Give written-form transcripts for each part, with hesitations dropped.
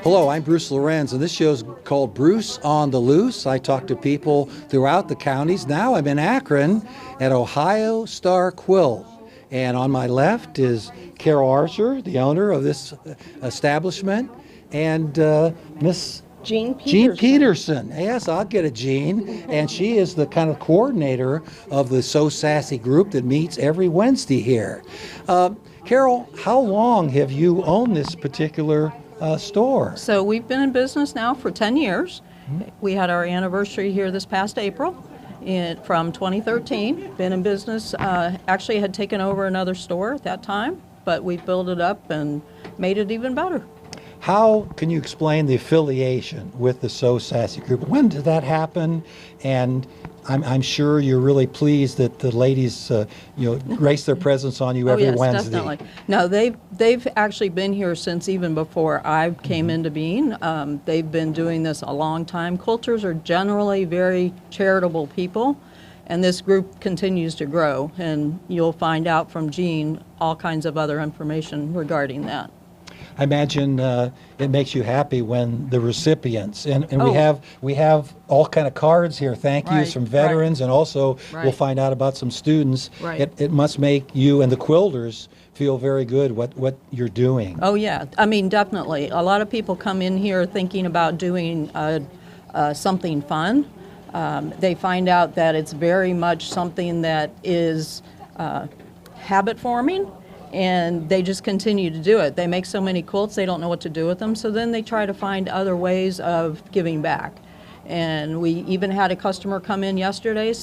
Hello, I'm Bruce Lorincz, and this show is called Bruce on the Loose. I talk to people throughout the counties. Now I'm in Akron at Ohio Star Quilt. And on my left is Carol Archer, the owner of this establishment, and Miss Jean Peterson. Yes, I'll get a Jean. And she is the kind of coordinator of the So Sassy group that meets every Wednesday here. Carol, how long have you owned this particular store? So we've been in business now for 10 years. We had our anniversary here this past April from 2013. Been in business, actually had taken over another store at that time, but we built it up and made it even better. How can you explain the affiliation with the So Sassy group? When did that happen? And I'm sure you're really pleased that the ladies, grace their presence on you every Wednesday. Definitely. No, they've actually been here since even before I came into being. They've been doing this a long time. Quilters are generally very charitable people, and this group continues to grow. And you'll find out from Jean all kinds of other information regarding that. I imagine it makes you happy when the recipients, and we have all kind of cards here, thank yous from veterans, and also we'll find out about some students. It must make you and the quilters feel very good what you're doing. Oh yeah, I mean definitely. A lot of people come in here thinking about doing something fun. They find out that it's very much something that is habit forming. And they just continue to do it. They make so many quilts, they don't know what to do with them, so then they try to find other ways of giving back. And we even had a customer come in yesterday,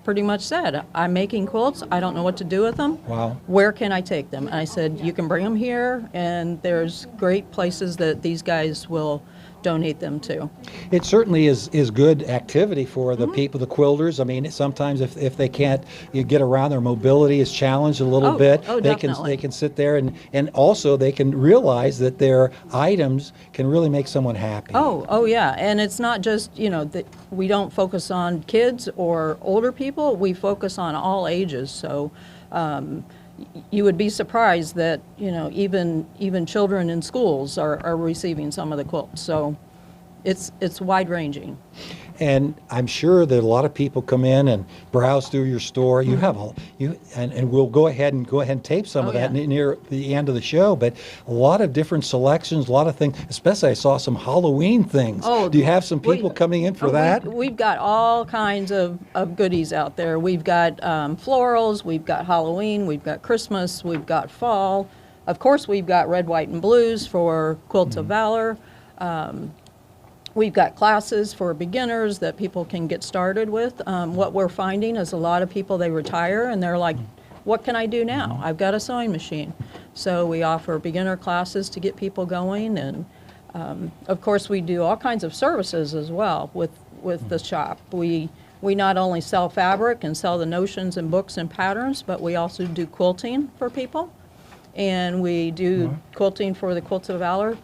pretty much said, I'm making quilts, I don't know what to do with them. Wow. Where can I take them? And I said, you can bring them here, and there's great places that these guys will donate them to. It certainly is good activity for the people, the quilters. I mean, sometimes if they can't get around, their mobility is challenged a little bit. They can sit there and also they can realize that their items can really make someone happy. Oh yeah, and it's not just that we don't focus on kids or older people. We focus on all ages. So. You would be surprised that even children in schools are receiving some of the quilts. So it's wide ranging. And I'm sure that a lot of people come in and browse through your store. You have and we'll go ahead and tape some of that near the end of the show. But a lot of different selections, a lot of things. Especially, I saw some Halloween things. Do you have some people coming in for that? We've got all kinds of goodies out there. We've got florals. We've got Halloween. We've got Christmas. We've got fall. Of course, we've got red, white, and blues for Quilts of Valor. We've got classes for beginners that people can get started with. What we're finding is a lot of people, they retire and they're like, what can I do now? I've got a sewing machine. So we offer beginner classes to get people going. And of course we do all kinds of services as well with the shop. We not only sell fabric and sell the notions and books and patterns, but we also do quilting for people. And we do quilting for the Quilts of Valor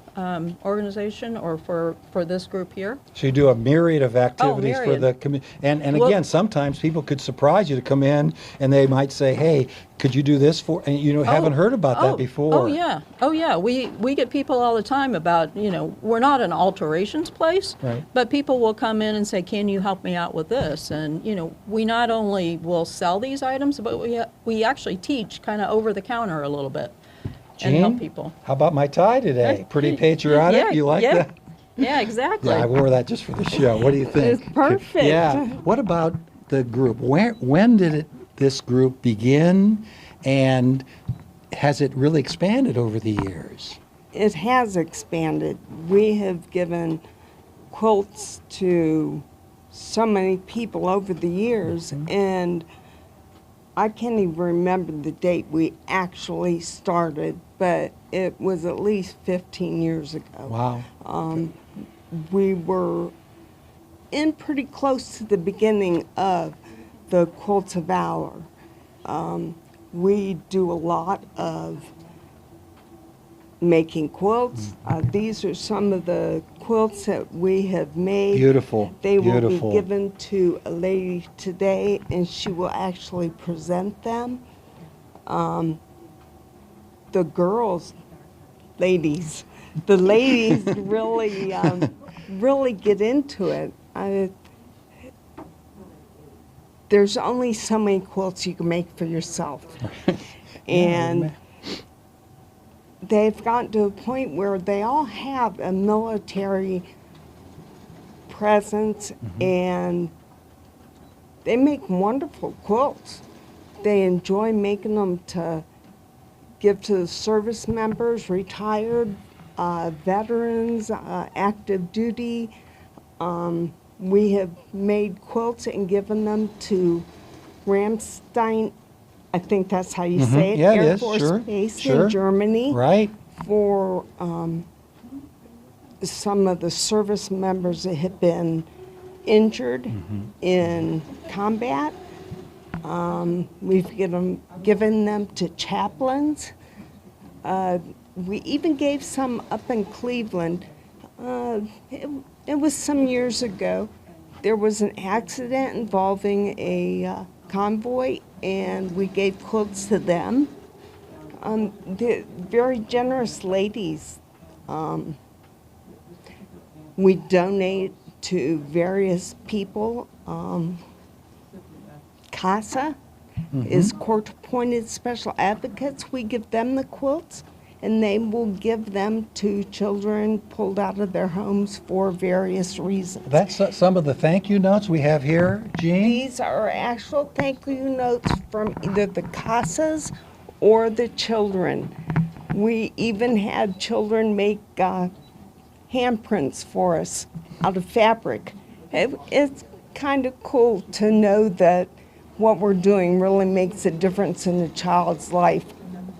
organization or for this group here. So you do a myriad of activities for the community. And again, sometimes people could surprise you to come in and they might say, hey, could you do this for, and haven't heard about that before. Oh yeah. We get people all the time about, we're not an alterations place, but people will come in and say, can you help me out with this? And, we not only will sell these items, but we actually teach kind of over the counter a little bit. Jean, and help people. How about my tie today? Pretty patriotic. You like that? Yeah, exactly. Yeah, I wore that just for the show. What do you think? It's perfect. Yeah. What about the group? When did this group begin, and has it really expanded over the years? It has expanded. We have given quilts to so many people over the years, and I can't even remember the date we actually started, but it was at least 15 years ago. Wow. We were in pretty close to the beginning of the Quilts of Valor. We do a lot of making quilts. These are some of the quilts that we have made. Beautiful. They will be given to a lady today, and she will actually present them. The girls, ladies, the ladies really, really get into it. There's only so many quilts you can make for yourself. And they've gotten to a point where they all have a military presence, and they make wonderful quilts. They enjoy making them to give to the service members, retired veterans, active duty. We have made quilts and given them to Ramstein, I think that's how you say it, Yeah, it Air is. Force Sure, Base sure. in Germany, Right. for some of the service members that have been injured in combat. We've given them to chaplains. We even gave some up in Cleveland. It was some years ago. There was an accident involving a convoy, and we gave quilts to them. They're very generous ladies. We donate to various people. CASA is court-appointed special advocates. We give them the quilts, and they will give them to children pulled out of their homes for various reasons. That's some of the thank you notes we have here, Jean. These are actual thank you notes from either the CASAs or the children. We even had children make handprints for us out of fabric. It's kind of cool to know that what we're doing really makes a difference in a child's life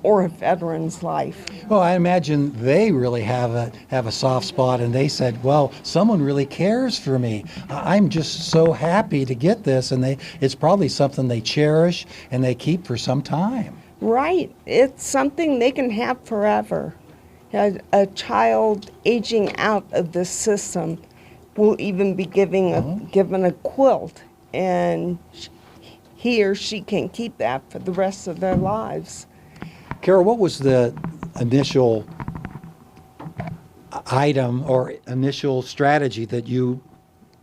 or a veteran's life. Well, I imagine they really have a soft spot, and they said, well, someone really cares for me. I'm just so happy to get this, and it's probably something they cherish and they keep for some time. Right. It's something they can have forever. A child aging out of the system will even be given a quilt, and he or she can keep that for the rest of their lives. Carol, what was the initial item or initial strategy that you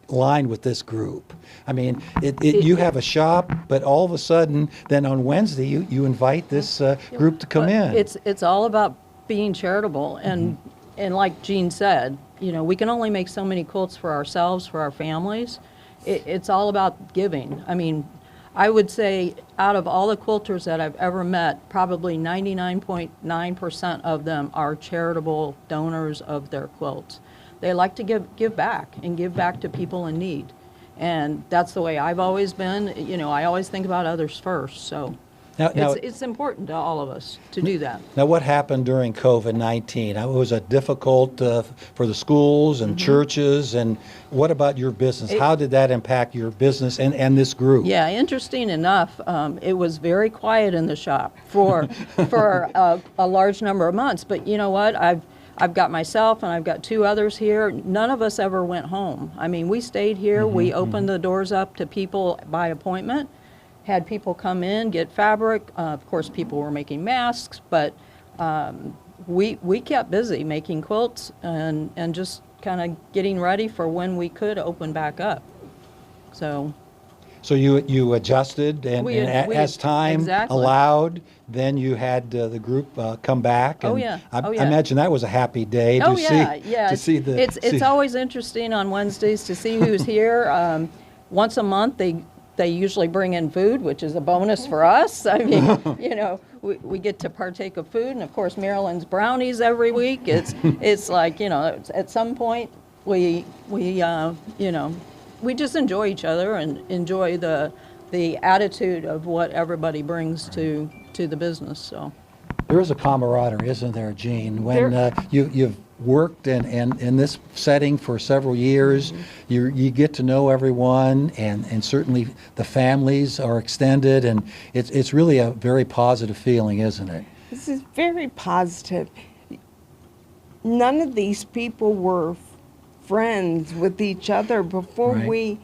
aligned with this group? I mean, you have a shop, but all of a sudden, then on Wednesday, you invite this group to come in. It's all about being charitable, and like Jean said, we can only make so many quilts for ourselves, for our families. It's all about giving. I mean, I would say out of all the quilters that I've ever met, probably 99.9% of them are charitable donors of their quilts. They like to give back and give back to people in need. And that's the way I've always been. I always think about others first. So it's important to all of us to do that. Now, what happened during COVID-19? Was it difficult for the schools and churches? And what about your business? How did that impact your business and this group? Yeah, interesting enough, it was very quiet in the shop for a large number of months. But you know what? I've got myself and I've got two others here. None of us ever went home. I mean, we stayed here. We opened the doors up to people by appointment. Had people come in, get fabric. Of course, people were making masks, but we kept busy making quilts and just kind of getting ready for when we could open back up. So you adjusted, and as time allowed, then you had the group come back. And I imagine that was a happy day to see the. It's always interesting on Wednesdays to see who's here. Once a month, they usually bring in food, which is a bonus for us. I mean, we get to partake of food, and of course Maryland's brownies every week. It's like, at some point we just enjoy each other and enjoy the attitude of what everybody brings to the business. So there is a camaraderie, isn't there, Jean? When you've worked in this setting for several years, you get to know everyone, and certainly the families are extended, and it's really a very positive feeling, isn't it? This is very positive. None of these people were friends with each other before we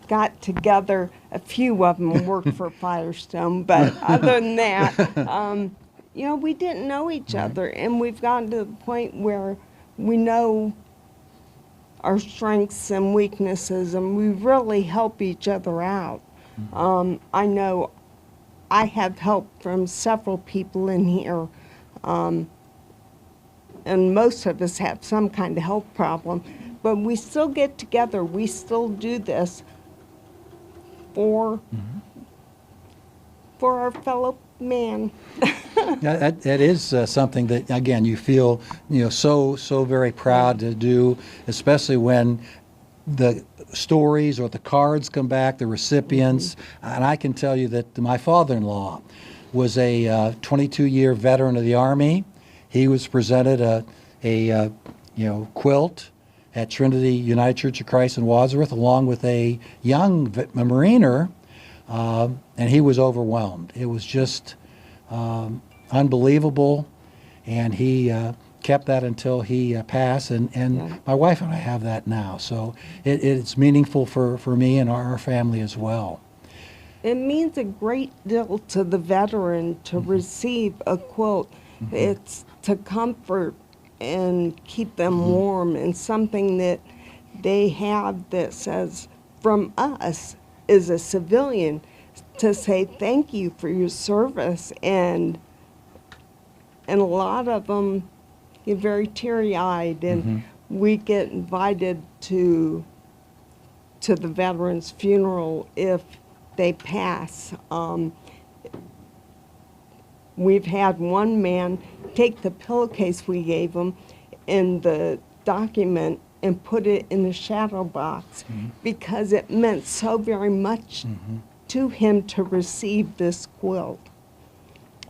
got together. A few of them worked for Firestone, but other than that, we didn't know each other, and we've gotten to the point where we know our strengths and weaknesses, and we really help each other out. I know I have help from several people in here, and most of us have some kind of health problem, but we still get together. We still do this for our fellow man. That is something that, again, you feel, so very proud to do, especially when the stories or the cards come back, the recipients. And I can tell you that my father-in-law was a 22-year veteran of the Army. He was presented a quilt at Trinity United Church of Christ in Wadsworth, along with a young Mariner, and he was overwhelmed. It was just unbelievable, and he kept that until he passed, and my wife and I have that now, so it's meaningful for me and our family as well. It means a great deal to the veteran to receive a quilt. It's to comfort and keep them warm, and something that they have that says, from us as a civilian, to say thank you for your service. And a lot of them get very teary-eyed, and we get invited to the veterans' funeral if they pass. We've had one man take the pillowcase we gave him in the document and put it in a shadow box because it meant so very much to him to receive this quilt.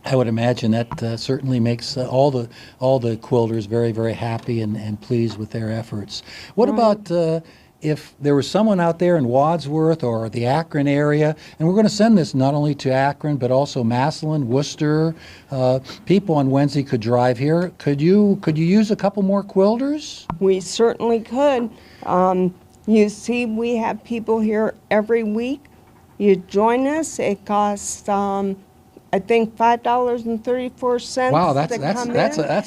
I would imagine that certainly makes all the quilters very, very happy and pleased with their efforts. What about if there was someone out there in Wadsworth or the Akron area, and we're going to send this not only to Akron but also Massillon, Worcester, people on Wednesday could drive here. Could you use a couple more quilters? We certainly could. You see, we have people here every week. You join us. It costs I think $5.34. Wow, that's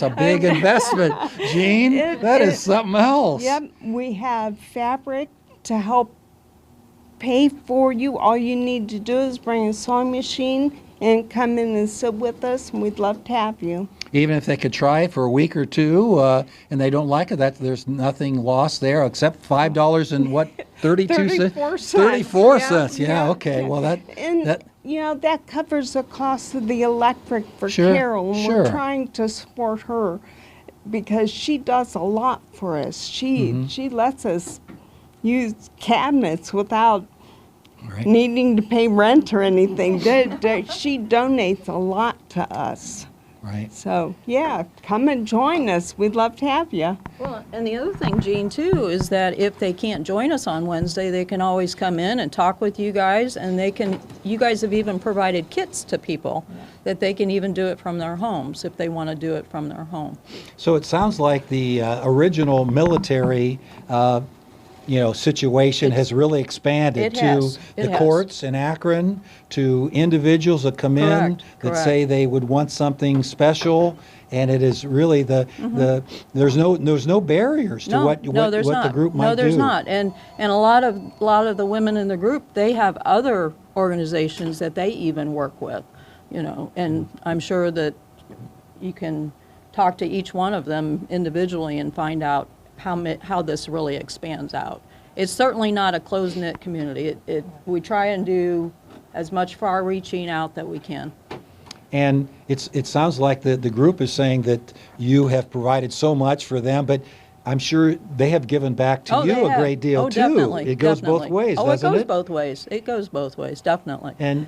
a big investment, Jean. That is something else. Yep, we have fabric to help pay for you. All you need to do is bring a sewing machine and come in and sit with us, and we'd love to have you. Even if they could try it for a week or two and they don't like it, there's nothing lost there except $5 and what, 32 cents? 34 cents. 34 cents. Yeah, okay. Well, that that covers the cost of the electric for Sure, Carol, and sure. we're trying to support her because she does a lot for us. She lets us use cabinets without needing to pay rent or anything. She donates a lot to us. Right. So, yeah, come and join us. We'd love to have you. Well, and the other thing, Jean, too, is that if they can't join us on Wednesday, they can always come in and talk with you guys, and you guys have even provided kits to people that they can even do it from their homes if they want to do it from their home. So it sounds like the original military situation has really expanded to the courts in Akron, to individuals that come in that say they would want something special, and it is really there's no barriers to what the group might do. No, there's not, and a lot of the women in the group, they have other organizations that they even work with, and I'm sure that you can talk to each one of them individually and find out how this really expands out. It's certainly not a closed-knit community. We try and do as much far-reaching out that we can. And it sounds like the group is saying that you have provided so much for them, but I'm sure they have given back to you a great deal too. Definitely, it goes both ways, doesn't it? It goes both ways. It goes both ways, definitely. And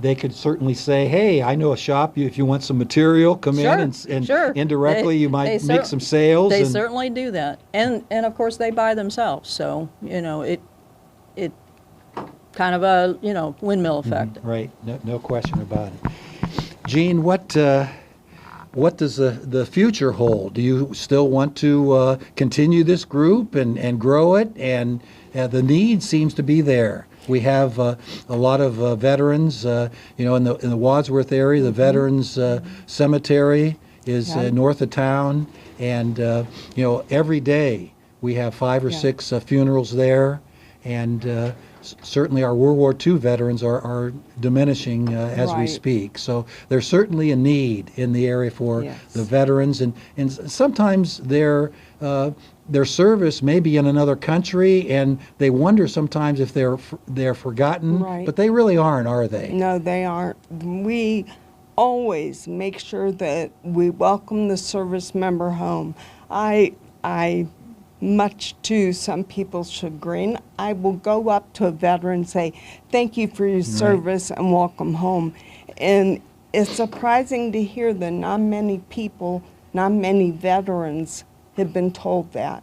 they could certainly say, hey, I know a shop, if you want some material, come in and indirectly you might make some sales. They certainly do that. And of course they buy themselves, so it kind of a windmill effect. Right, no question about it. Jean, what does the future hold? Do you still want to continue this group and grow it? And the need seems to be there. We have a lot of veterans, in the Wadsworth area, the Veterans Cemetery is Yeah. north of town, and every day we have 5 or Yeah. 6 funerals there, and certainly our World War II veterans are diminishing as we Right. speak. So there's certainly a need in the area for Yes. the veterans, and sometimes their service may be in another country, and they wonder sometimes if they're forgotten, Right. but they really aren't, are they? No, they aren't. We always make sure that we welcome the service member home. I much to some people's chagrin, I will go up to a veteran and say, thank you for your service and welcome home. And it's surprising to hear that not many people, not many veterans have been told that.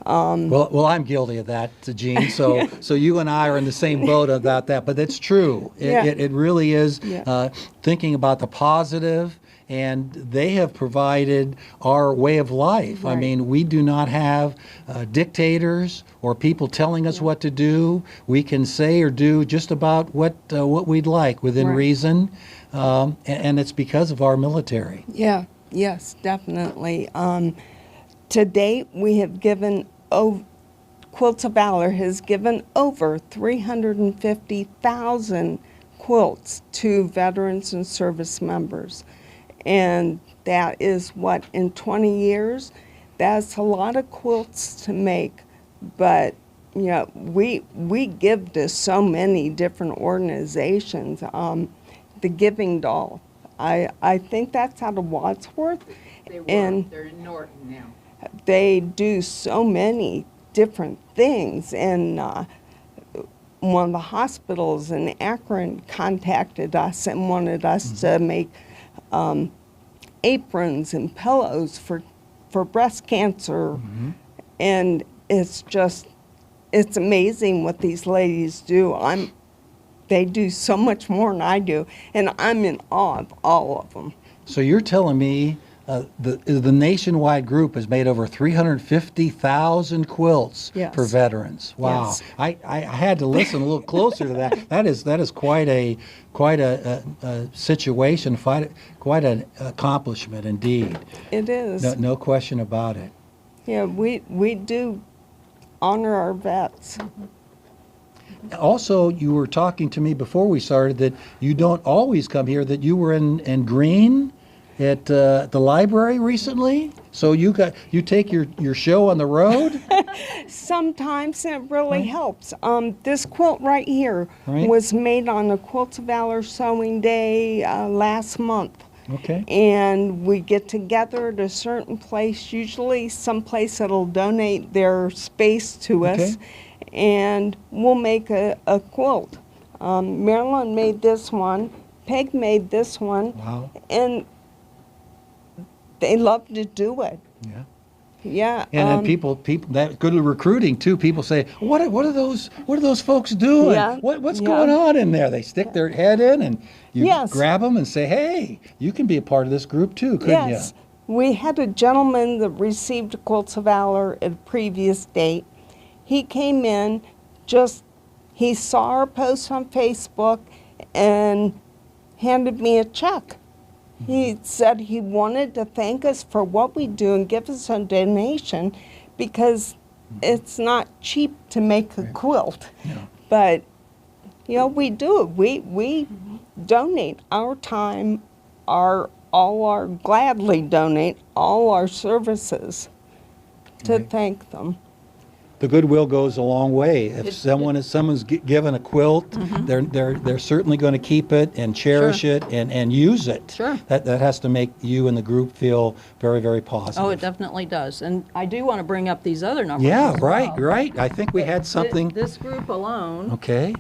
Well, I'm guilty of that, Jean. So, so you and I are in the same boat about that. But it's true. Yeah. It really is. Yeah. Thinking about the positive, and they have provided our way of life. I Right. mean, we do not have dictators or people telling us what to do. We can say or do just about what we'd like within Right. reason, and it's because of our military. Yeah, yes, definitely. To date, we have given Quilts of Valor has given over 350,000 quilts to veterans and service members. And that is what, in 20 years? That's a lot of quilts to make, but we give to so many different organizations. The Giving Doll, I think that's out of Wadsworth. They're in Norton now. They do so many different things, and one of the hospitals in Akron contacted us and wanted us to make aprons and pillows for breast cancer. And it's amazing what these ladies do. They do so much more than I do, and I'm in awe of all of them. So you're telling me the nationwide group has made over 350,000 quilts Yes. for veterans. Wow! Yes. I had to listen a little closer to that. That is quite a situation, quite an accomplishment indeed. It is. No question about it. Yeah, we do honor our vets. Also, you were talking to me before we started that you don't always come here. That you were in Greene at the library recently. So you take your show on the road. Sometimes it really helps. This quilt right here Right. was made on a Quilts of Valor Sewing Day last month. Okay. And we get together at a certain place, usually someplace that'll donate their space to us, Okay. and we'll make a quilt. Marilyn made this one, Peg made this one, Wow. and they love to do it. Yeah. Yeah. And then people that good at recruiting too. People say, what are those folks doing? Yeah, What's yeah. going on in there? They stick their head in, and you Yes. grab them and say, hey, you can be a part of this group too, couldn't Yes. We had a gentleman that received Quilts of Valor at a previous date. He came in, he saw our post on Facebook and handed me a check. He said he wanted to thank us for what we do and give us a donation because it's not cheap to make a quilt. Yeah. But, we do it. We donate our time, gladly donate all our services to Right. thank them. The goodwill goes a long way. If someone's given a quilt, they're certainly going to keep it and cherish Sure. it and use it. Sure. That has to make you and the group feel very, very positive. Oh, it definitely does. And I do want to bring up these other numbers. Yeah, as right, well. right. I think we had something. This group alone, Okay.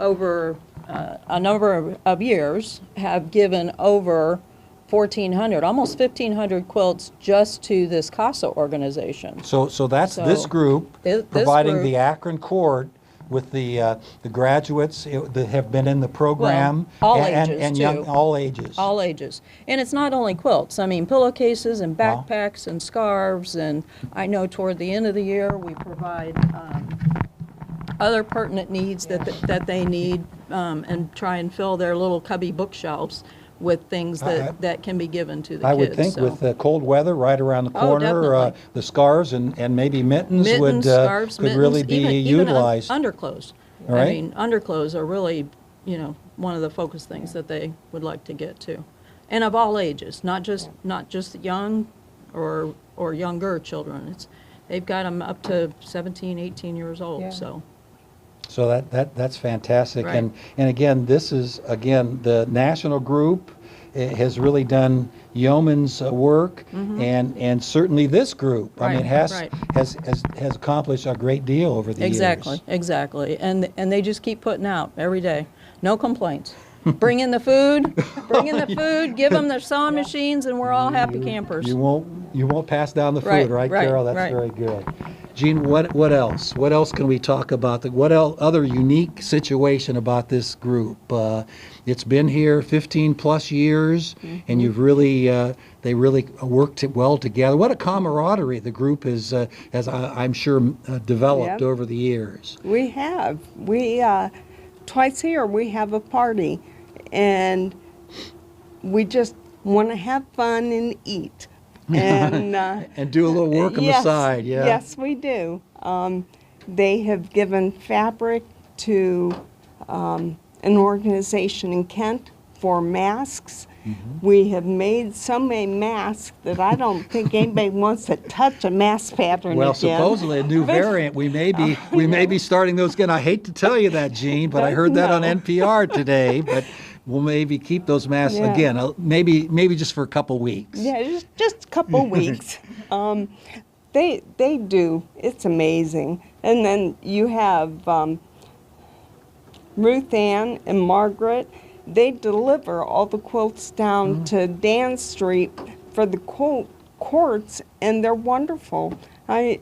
over a number of years, have given over 1,400, almost 1,500 quilts just to this CASA organization. So that's this So, group this providing group- the Akron Court with the graduates that have been in the program. Well, all and ages, young, too. all ages. All ages. And it's not only quilts. I mean, pillowcases and Wow. backpacks and scarves. And I know toward the end of the year, we provide other pertinent needs that they need and try and fill their little cubby bookshelves. with things that, I- that can be given to the I kids. would think so. with the cold weather right around the Oh, corner, definitely. the scarves and maybe mittens, Mittens, scarves, could mittens, really be even utilized. underclothes. All I right. mean, underclothes are really, one of the focus things that they would like to get to. And of all ages, not just young or younger children. They've got them up to 17, 18 years old, Yeah. so. So that's fantastic. Right. And again, this is, the national group has really done yeoman's work, and certainly this group, I mean, Right, has accomplished a great deal over the Exactly, years. exactly. And they just keep putting out every day. No complaints. Bring in the food, give them their sewing machines, and we're all happy campers. You won't pass down the food, Right, right, right, Carol? That's right. very good. Gene, what else? What else can we talk about? What other unique situation about this group? It's been here 15 plus years, and you've really, they really worked well together. What a camaraderie the group has I'm sure, developed Yep. over the years. We have. Twice a year we have a party, and we just want to have fun and eat. And And do a little work on the side, yeah. Yes, we do. They have given fabric to an organization in Kent for masks. Mm-hmm. We have made so many masks that I don't think anybody wants to touch a mask pattern Well, again. supposedly a new variant. We may be starting those again. I hate to tell you that, Gene, but I heard that on No. NPR today. But we'll maybe keep those masks Yeah. again. Maybe just for a couple weeks. Yeah, just a couple weeks. They do. It's amazing. And then you have Ruth Ann and Margaret. They deliver all the quilts down to Dan Street for the courts, and they're wonderful. They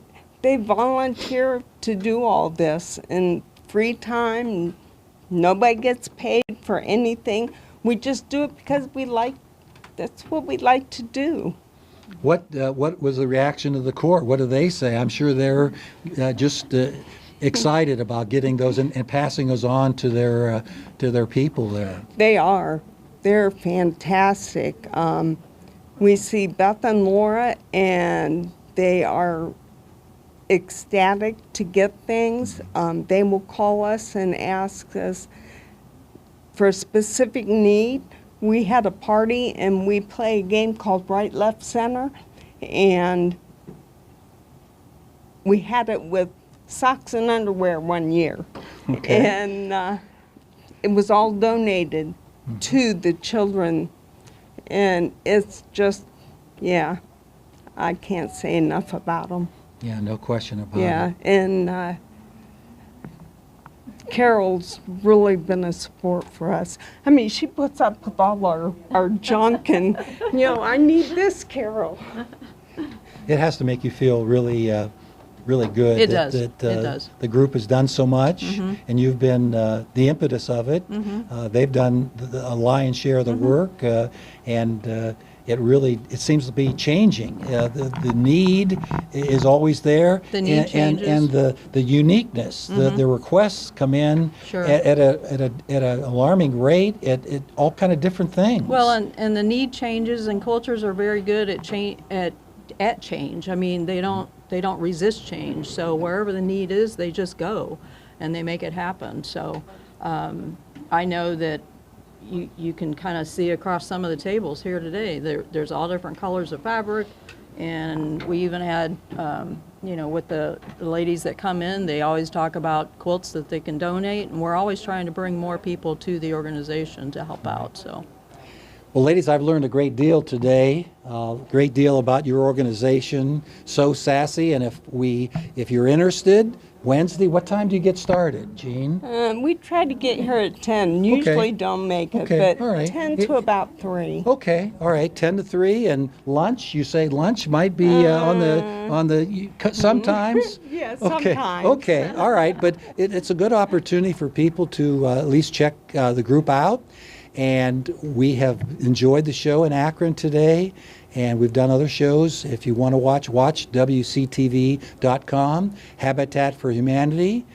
volunteer to do all this in free time. Nobody gets paid for anything. We just do it because that's what we like to do. What was the reaction of the court? What do they say? I'm sure they're just excited about getting those and passing those on to their people there. They are. They're fantastic. We see Beth and Laura, and they are ecstatic to get things. They will call us and ask us for a specific need. We had a party, and we play a game called Right, Left, Center, and we had it with socks and underwear one year. Okay. And it was all donated to the children. And it's just, yeah, I can't say enough about them. Yeah, no question about Yeah, it. and Carol's really been a support for us. I mean, she puts up with all our junk, and, I need this, Carol. It has to make you feel really good. It that, does. It does. The group has done so much, and you've been the impetus of it. They've done a lion's share of the work, and it seems to be changing. The need is always there. The need changes. And the uniqueness. The requests come in Sure. at an alarming rate at all kind of different things. Well, and the need changes, and cultures are very good at change. I mean, they don't resist change. So wherever the need is, they just go, and they make it happen. So I know that you can kind of see across some of the tables here today. There's all different colors of fabric, and we even had, with the ladies that come in, they always talk about quilts that they can donate, and we're always trying to bring more people to the organization to help out. So. Well, ladies, I've learned a great deal today, great deal about your organization, So Sassy, and if you're interested, Wednesday, what time do you get started, Jean? We try to get here at 10. Usually don't make it, Okay, but all right. 10 to about 3. Okay, all right, 10 to 3, and lunch, you say lunch might be sometimes? Yeah, Okay, sometimes. okay, all right, but it's a good opportunity for people to at least check the group out. And we have enjoyed the show in Akron today, And we've done other shows. If you want to watch WCTV.com, Habitat for Humanity.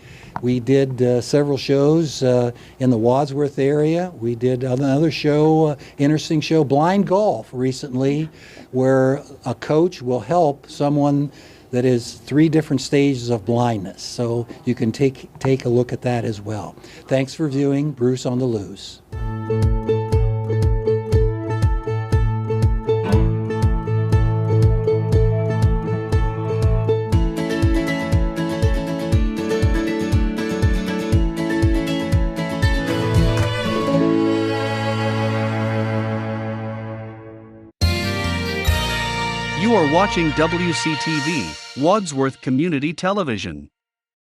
We did several shows in the Wadsworth area. We did another show, interesting show, Blind Golf, recently, where a coach will help someone that is 3 different stages of blindness. So you can take a look at that as well. Thanks for viewing Bruce on the Loose. You are watching WCTV, Wadsworth Community Television.